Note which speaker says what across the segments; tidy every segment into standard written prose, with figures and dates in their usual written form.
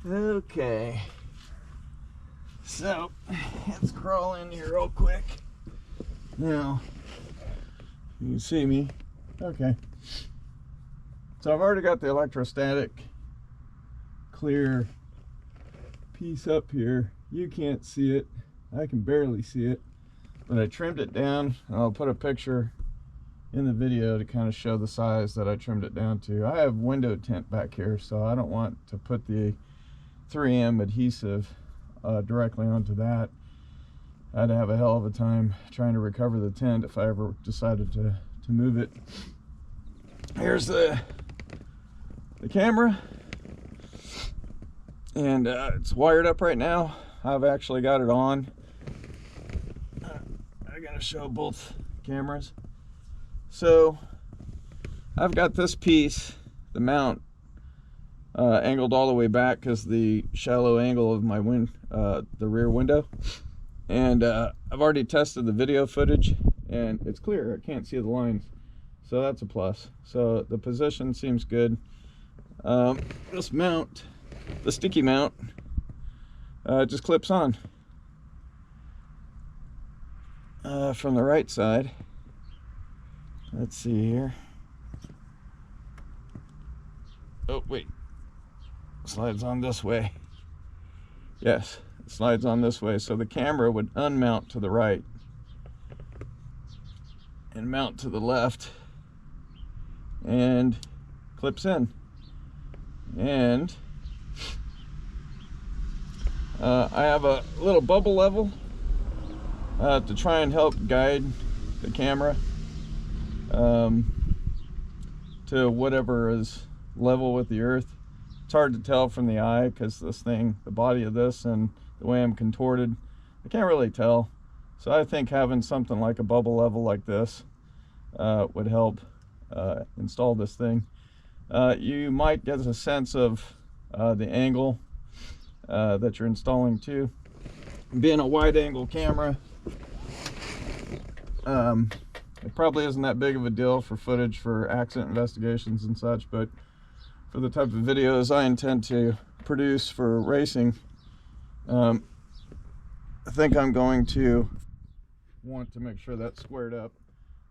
Speaker 1: Okay, so let's crawl in here real quick. Now, you can see me. Okay, so I've already got the electrostatic clear piece up here. You can't see it. I can barely see it, but I trimmed it down. I'll put a picture in the video to kind of show the size that I trimmed it down to. I have window tint back here, so I don't want to put the 3M adhesive directly onto that. I'd have a hell of a time trying to recover the tint if I ever decided to move it. Here's the camera, and it's wired up right now. I've actually got it on. I gotta show both cameras. So I've got this piece, the mount, angled all the way back because the shallow angle of my the rear window, and I've already tested the video footage and it's clear. I can't see the lines, so that's a plus. So the position seems good. This mount, the sticky mount, just clips on from the right side. Let's see here. Oh wait, slides on this way. Yes, it slides on this way, so the camera would unmount to the right and mount to the left and clips in. And I have a little bubble level to try and help guide the camera to whatever is level with the earth. It's hard to tell from the eye because this thing, the body of this and the way I'm contorted, I can't really tell. So I think having something like a bubble level like this would help install this thing. You might get a sense of the angle that you're installing too. Being a wide angle camera, it probably isn't that big of a deal for footage for accident investigations and such, but for the type of videos I intend to produce for racing, I think I'm going to want to make sure that's squared up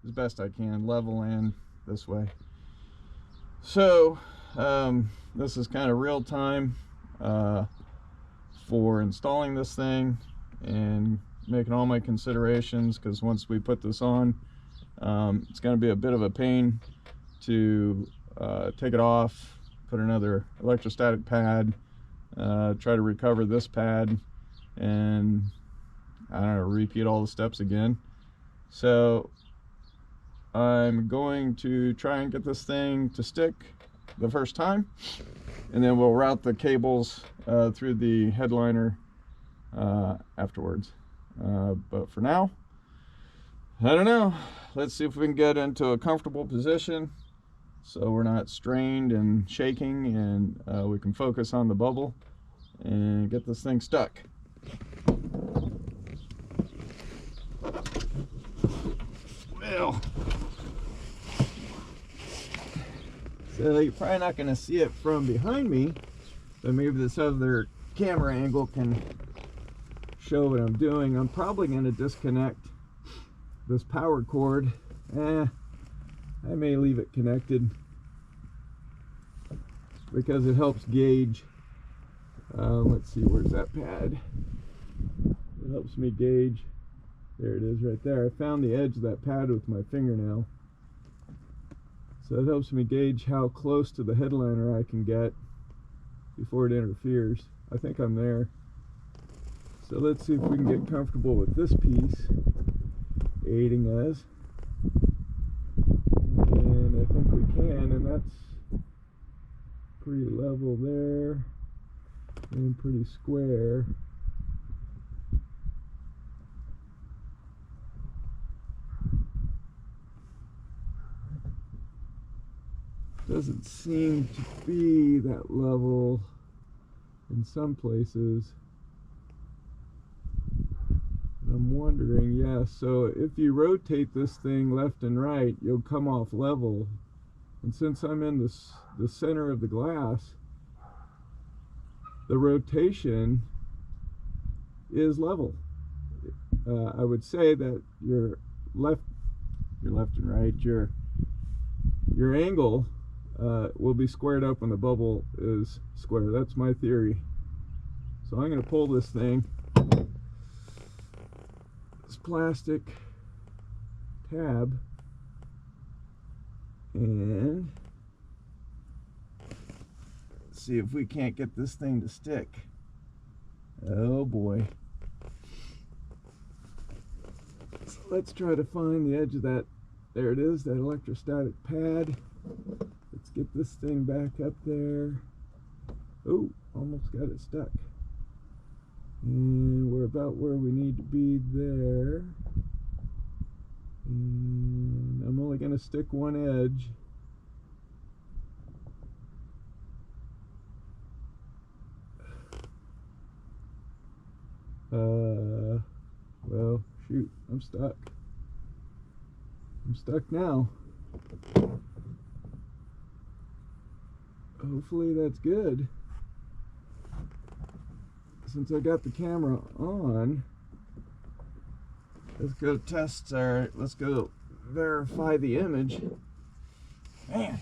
Speaker 1: as best I can, level and this way. So this is kind of real time for installing this thing and making all my considerations, because once we put this on, it's going to be a bit of a pain to take it off, put another electrostatic pad, try to recover this pad, and I don't know, repeat all the steps again. So I'm going to try and get this thing to stick the first time, and then we'll route the cables through the headliner afterwards. But for now, I don't know. Let's see if we can get into a comfortable position so we're not strained and shaking, and we can focus on the bubble and get this thing stuck. Well, so you're probably not going to see it from behind me, but maybe this other camera angle can show what I'm doing. I'm probably going to disconnect this power cord. I may leave it connected because it helps gauge. Let's see, where's that pad? It helps me gauge. There it is right there. I found the edge of that pad with my fingernail. So it helps me gauge how close to the headliner I can get before it interferes. I think I'm there. So let's see if we can get comfortable with this piece aiding us. And I think we can, and that's pretty level there and pretty square. Doesn't seem to be that level in some places. I'm wondering, yeah, so if you rotate this thing left and right, you'll come off level. And since I'm in the center of the glass, the rotation is level. I would say that your left and right, your angle will be squared up when the bubble is square. That's my theory. So I'm going to pull this thing, this plastic tab, and see if we can't get this thing to stick. Oh boy. So let's try to find the edge of that. There it is, that electrostatic pad. Let's get this thing back up there. Oh, almost got it stuck. And we're about where we need to be there. And I'm only going to stick one edge. Well, shoot, I'm stuck. I'm stuck now. Hopefully that's good. Since I got the camera on, let's go test let's go verify the image. Man,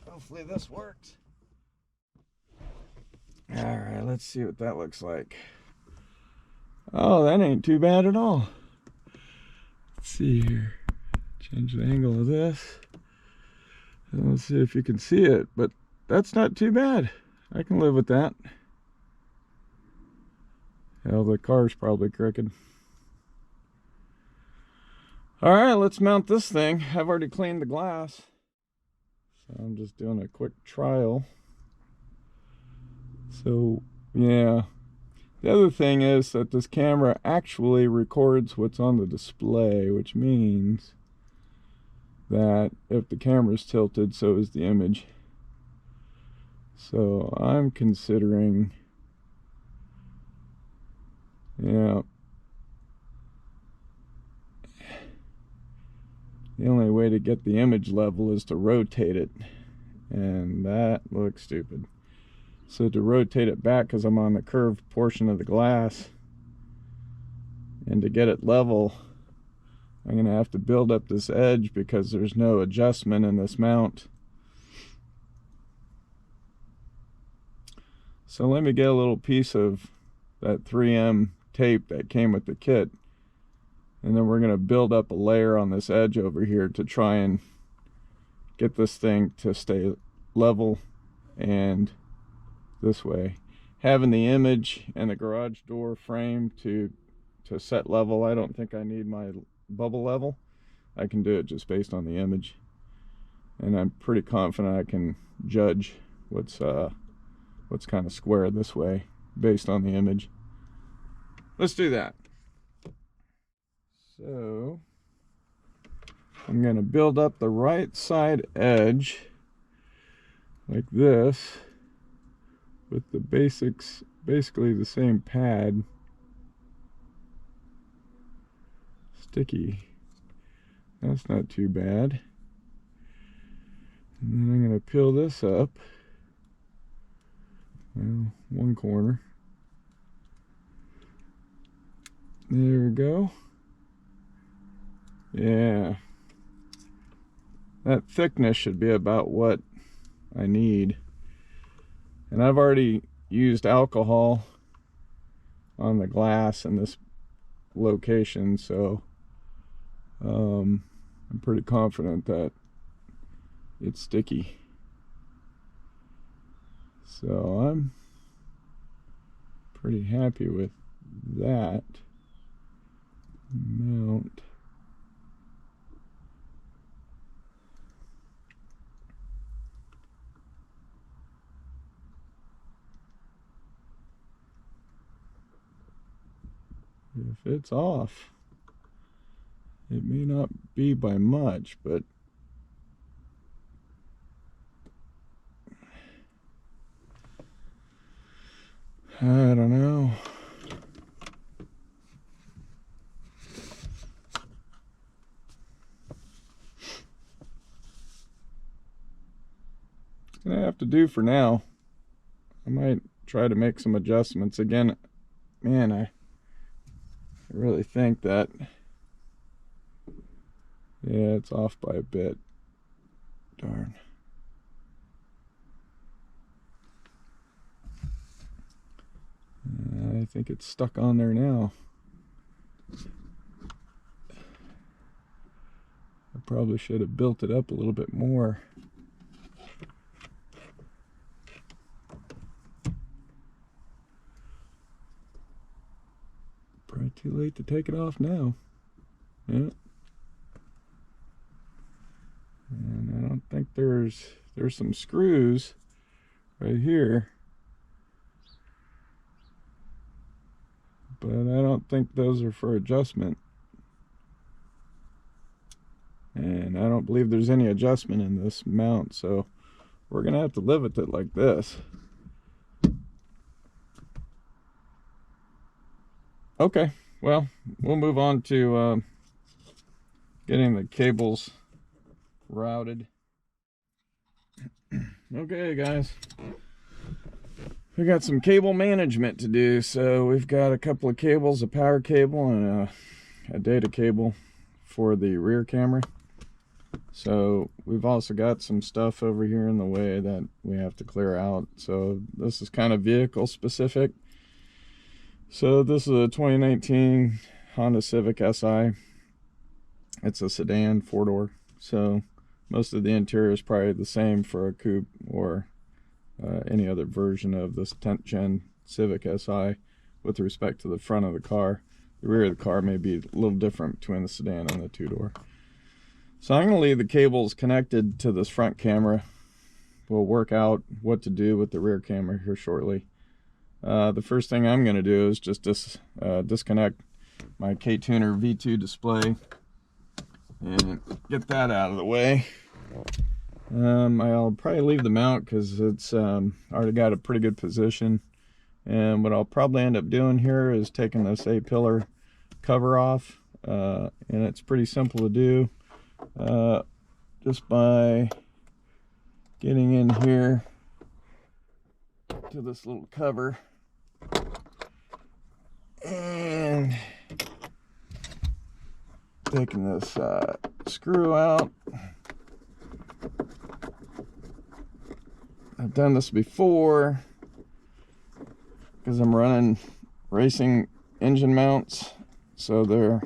Speaker 1: hopefully this worked. Alright, let's see what that looks like. Oh, that ain't too bad at all. Let's see here. Change the angle of this. And let's see if you can see it, but that's not too bad. I can live with that. Hell, the car's probably crooked. Alright, let's mount this thing. I've already cleaned the glass, so I'm just doing a quick trial. So, yeah. The other thing is that this camera actually records what's on the display, which means that if the camera's tilted, so is the image. So I'm considering, yeah, the only way to get the image level is to rotate it, and that looks stupid. So to rotate it back, because I'm on the curved portion of the glass, and to get it level, I'm going to have to build up this edge because there's no adjustment in this mount. So let me get a little piece of that 3M tape that came with the kit, and then we're going to build up a layer on this edge over here to try and get this thing to stay level. And this way, having the image and the garage door frame to set level, I don't think I need my bubble level. I can do it just based on the image, and I'm pretty confident I can judge what's kind of square this way based on the image. Let's do that. So I'm going to build up the right side edge like this with the basically the same pad. Sticky. That's not too bad. And then I'm going to peel this up. Well, one corner. There we go. Yeah. That thickness should be about what I need. And I've already used alcohol on the glass in this location, so I'm pretty confident that it's sticky. So I'm pretty happy with that mount. If it's off, it may not be by much, but I don't know. It's gonna have to do for now. I might try to make some adjustments. Again, man, I really think that, yeah, it's off by a bit. Darn. I think it's stuck on there now. I probably should have built it up a little bit more. Probably too late to take it off now. Yeah. And I don't think there's some screws right here, but I don't think those are for adjustment. And I don't believe there's any adjustment in this mount, so we're gonna have to live with it like this. Okay, well, we'll move on to getting the cables routed. Okay, guys, we got some cable management to do. So we've got a couple of cables, a power cable and a data cable for the rear camera. So we've also got some stuff over here in the way that we have to clear out. So this is kind of vehicle specific. So this is a 2019 Honda Civic Si. It's a sedan, 4-door. So most of the interior is probably the same for a coupe or any other version of this 10th gen Civic Si with respect to the front of the car. The rear of the car may be a little different between the sedan and the 2-door. So I'm going to leave the cables connected to this front camera. We'll work out what to do with the rear camera here shortly. The first thing I'm going to do is just disconnect my K-Tuner V2 display and get that out of the way. I'll probably leave the mount because it's already got a pretty good position. And what I'll probably end up doing here is taking this A-pillar cover off. And it's pretty simple to do. Just by getting in here to this little cover and taking this screw out. I've done this before because I'm running racing engine mounts, so the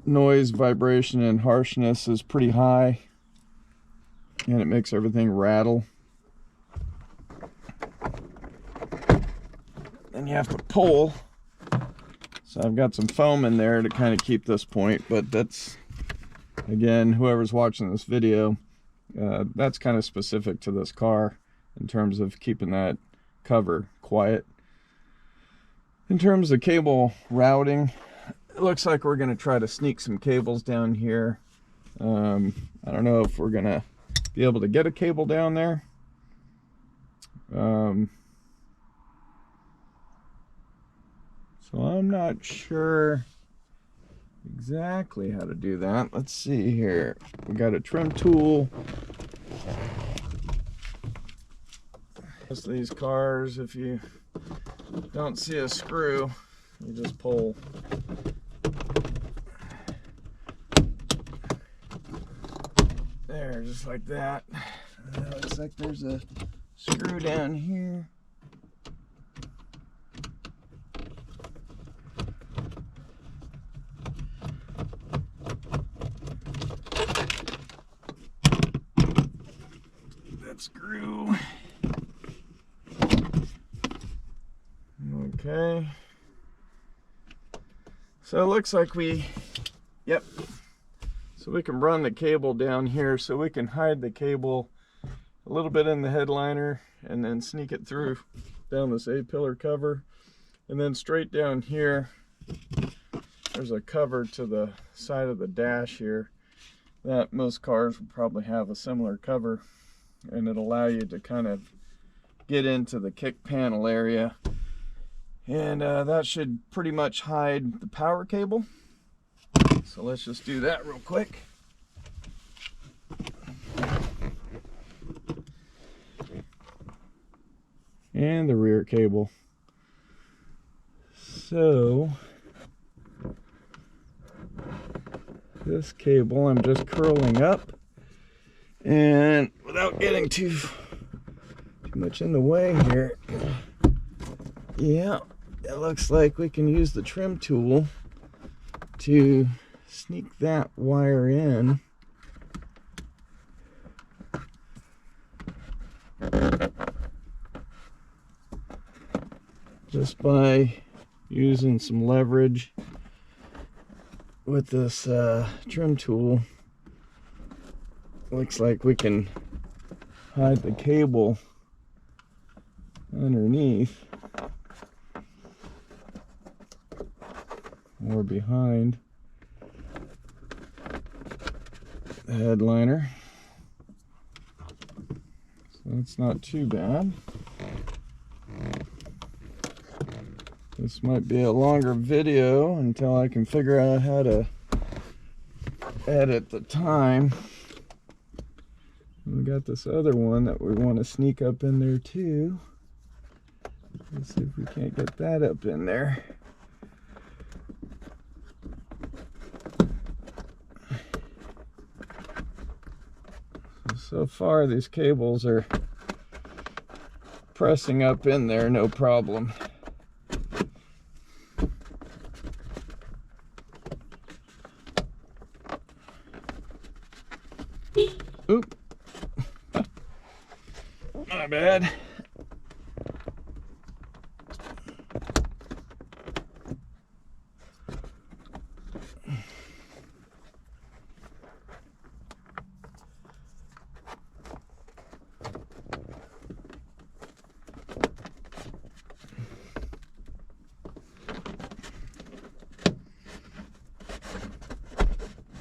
Speaker 1: noise, vibration, and harshness is pretty high, and it makes everything rattle. Then you have to pull. So I've got some foam in there to kind of keep this point, but that's, again, whoever's watching this video, that's kind of specific to this car in terms of keeping that cover quiet. In terms of cable routing, it looks like we're going to try to sneak some cables down here. I don't know if we're going to be able to get a cable down there. So I'm not sure exactly how to do that. Let's see here. We got a trim tool. Most of these cars, if you don't see a screw, you just pull. There, just like that. Looks like there's a screw down here. That screw. Okay. So it looks like yep. So we can run the cable down here, so we can hide the cable a little bit in the headliner and then sneak it through down this A-pillar cover. And then straight down here, there's a cover to the side of the dash here that most cars will probably have a similar cover, and it'll allow you to kind of get into the kick panel area. And that should pretty much hide the power cable. So let's just do that real quick. and the rear cable. So this cable I'm just curling up, and without getting too much in the way here, yeah, it looks like we can use the trim tool to sneak that wire in. Just by using some leverage with this trim tool. Looks like we can hide the cable underneath or behind the headliner. So that's not too bad. This might be a longer video until I can figure out how to edit the time. We got this other one that we want to sneak up in there too. Let's see if we can't get that up in there. So far these cables are pressing up in there no problem. Oop. My bad.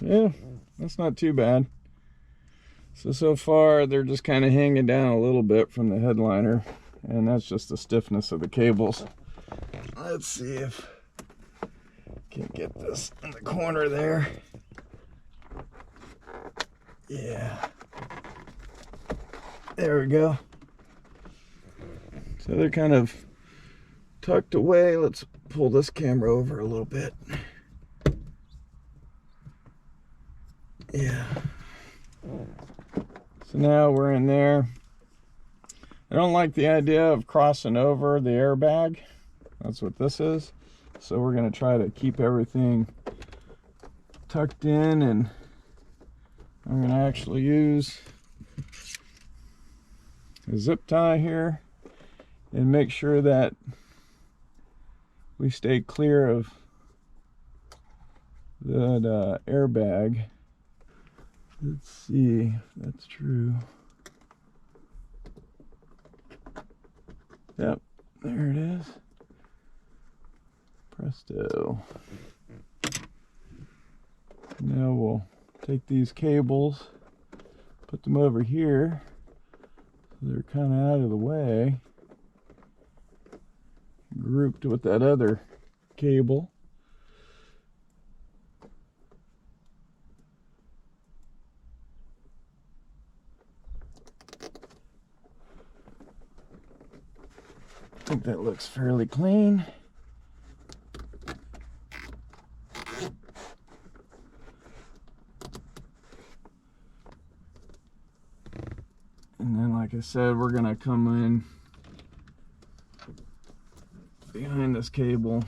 Speaker 1: Yeah, that's not too bad. So far they're just kind of hanging down a little bit from the headliner, and that's just the stiffness of the cables. Let's see if I can get this in the corner there. Yeah, there we go. So they're kind of tucked away. Let's pull this camera over a little bit. Yeah. So now we're in there. I don't like the idea of crossing over the airbag. That's what this is. So we're going to try to keep everything tucked in, and I'm going to actually use a zip tie here and make sure that we stay clear of that airbag. Let's see if that's true. Yep, there it is. Presto. Now we'll take these cables, put them over here so they're kind of out of the way, grouped with that other cable. I think that looks fairly clean. And then, like I said, we're gonna come in behind this cable,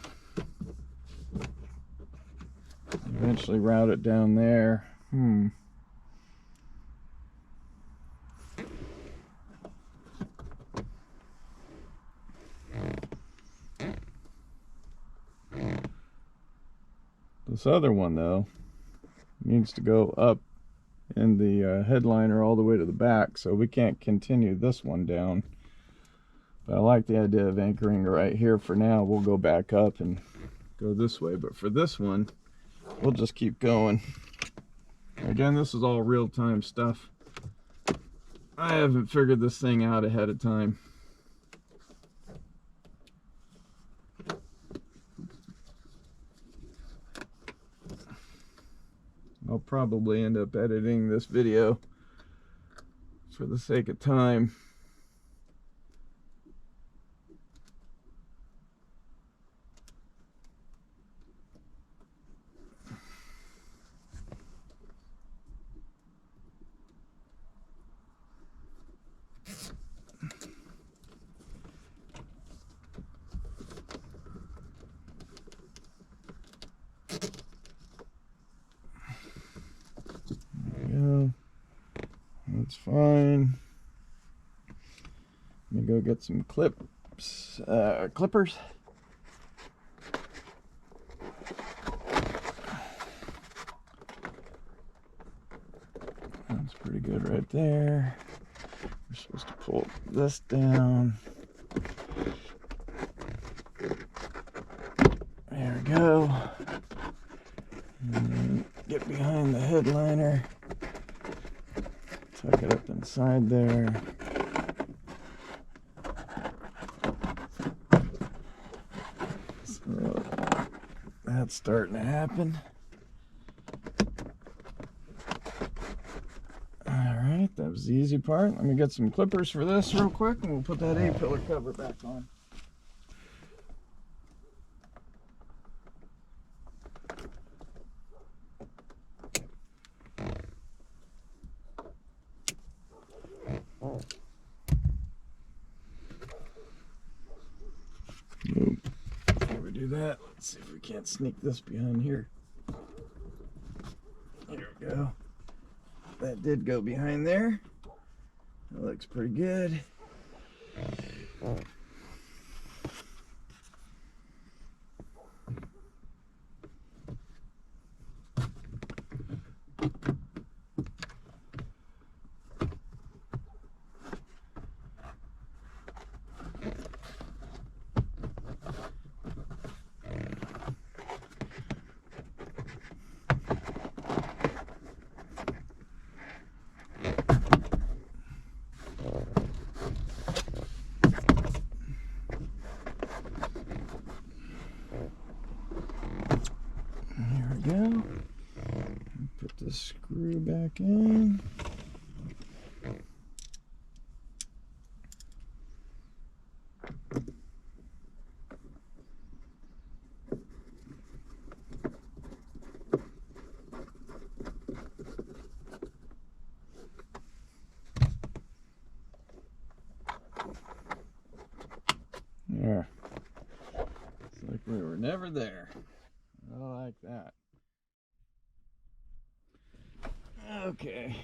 Speaker 1: eventually route it down there. This other one, though, needs to go up in the headliner all the way to the back, so we can't continue this one down. But I like the idea of anchoring right here for now. We'll go back up and go this way, but for this one, we'll just keep going. Again, this is all real-time stuff. I haven't figured this thing out ahead of time. I'll probably end up editing this video for the sake of time. That's fine. Let me go get some clippers. That's pretty good right there. We're supposed to pull this down. There we go. And then get behind the headliner. Tuck it up inside there. So that's starting to happen. Alright, that was the easy part. Let me get some clippers for this real quick and we'll put that A-pillar cover back on. Before we do that, let's see if we can't sneak this behind here. There we go. That did go behind there. That looks pretty good. Go. Put the screw back in. There. It's like we were never there. I like that. Okay,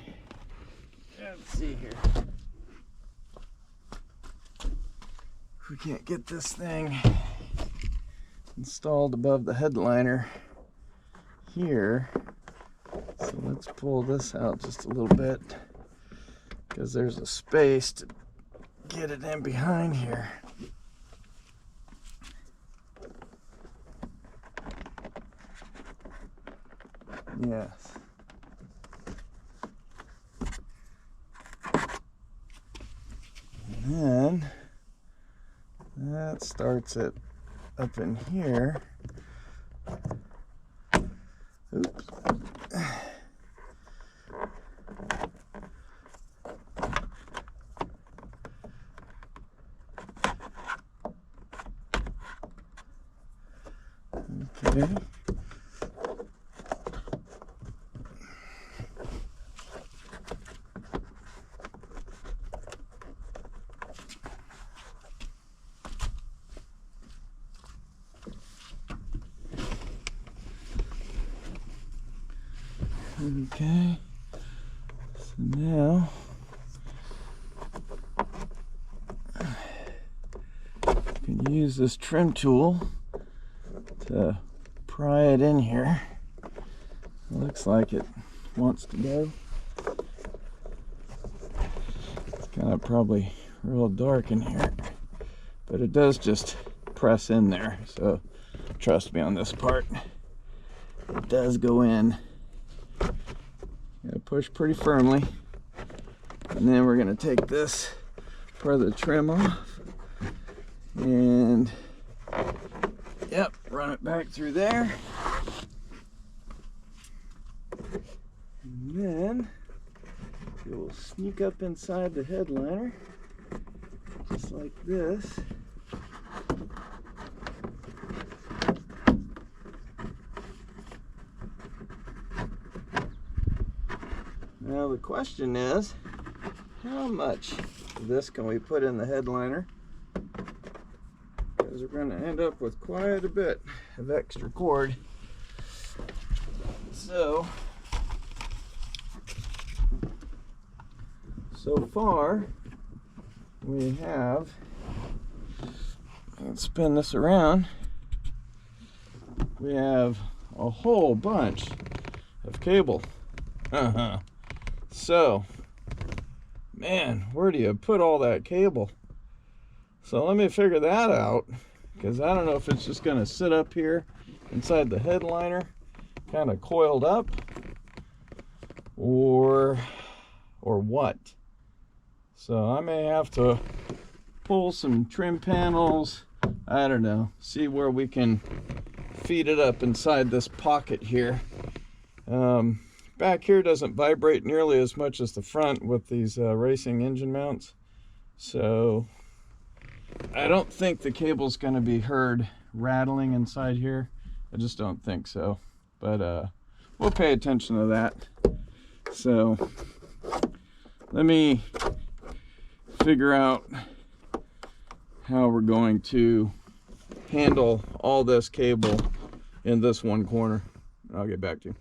Speaker 1: let's see here. If we can't get this thing installed above the headliner here, so let's pull this out just a little bit because there's a space to get it in behind here. Yes. And then that starts it up in here. Oops. Okay. Okay, so now you can use this trim tool to pry it in here. It looks like it wants to go. It's kind of probably real dark in here, but it does just press in there, so trust me on this part. It does go in. Push pretty firmly, and then we're going to take this part of the trim off and run it back through there, and then it will sneak up inside the headliner just like this. Now the question is, how much of this can we put in the headliner? Because we're going to end up with quite a bit of extra cord. So So far, we have, let's spin this around, we have a whole bunch of cable. So, man, where do you put all that cable? So let me figure that out, because I don't know if it's just going to sit up here inside the headliner, kind of coiled up, or what. So I may have to pull some trim panels, I don't know, see where we can feed it up inside this pocket here. Back here doesn't vibrate nearly as much as the front with these racing engine mounts, so I don't think the cable's going to be heard rattling inside here. I just don't think so, but we'll pay attention to that. So let me figure out how we're going to handle all this cable in this one corner. I'll get back to you.